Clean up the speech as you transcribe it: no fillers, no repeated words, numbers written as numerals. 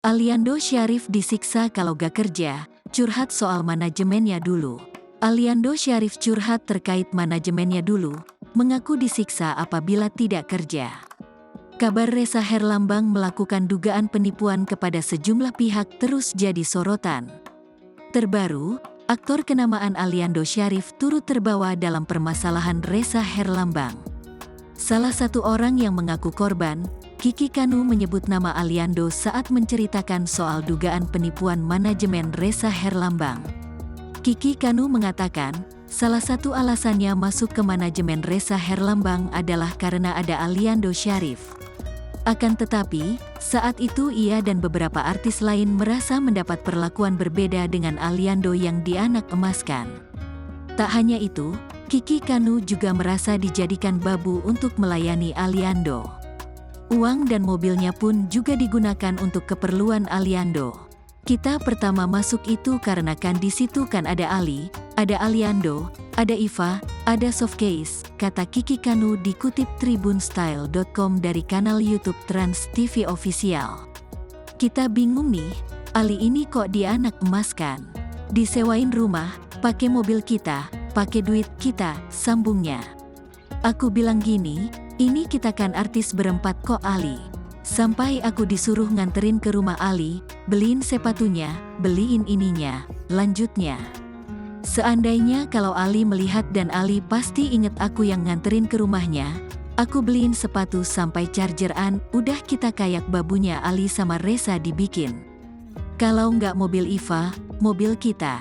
Aliando Syarif disiksa kalau gak kerja, curhat soal manajemennya dulu. Aliando Syarif curhat terkait manajemennya dulu, mengaku disiksa apabila tidak kerja. Kabar Ressa Herlambang melakukan dugaan penipuan kepada sejumlah pihak terus jadi sorotan. Terbaru, aktor kenamaan Aliando Syarif turut terbawa dalam permasalahan Ressa Herlambang. Salah satu orang yang mengaku korban, Kiki Kanu, menyebut nama Aliando saat menceritakan soal dugaan penipuan manajemen Ressa Herlambang. Kiki Kanu mengatakan, salah satu alasannya masuk ke manajemen Ressa Herlambang adalah karena ada Aliando Syarif. Akan tetapi, saat itu ia dan beberapa artis lain merasa mendapat perlakuan berbeda dengan Aliando yang dianak emaskan. Tak hanya itu, Kiki Kanu juga merasa dijadikan babu untuk melayani Aliando. Uang dan mobilnya pun juga digunakan untuk keperluan Aliando. Kita pertama masuk itu karena kan di situ kan ada Ali, ada Aliando, ada Iva, ada Softcase, kata Kiki Kanu dikutip tribunstyle.com dari kanal YouTube Trans TV Official. Kita bingung nih, Ali ini kok dianak emaskan? Disewain rumah, pakai mobil kita, pakai duit kita, sambungnya. Aku bilang gini, ini kita kan artis berempat kok Ali. Sampai aku disuruh nganterin ke rumah Ali, beliin sepatunya, beliin ininya, lanjutnya. Seandainya kalau Ali melihat dan Ali pasti inget aku yang nganterin ke rumahnya, aku beliin sepatu sampai chargeran, udah kita kayak babunya Ali sama Ressa dibikin. Kalau nggak mobil Iva, mobil kita.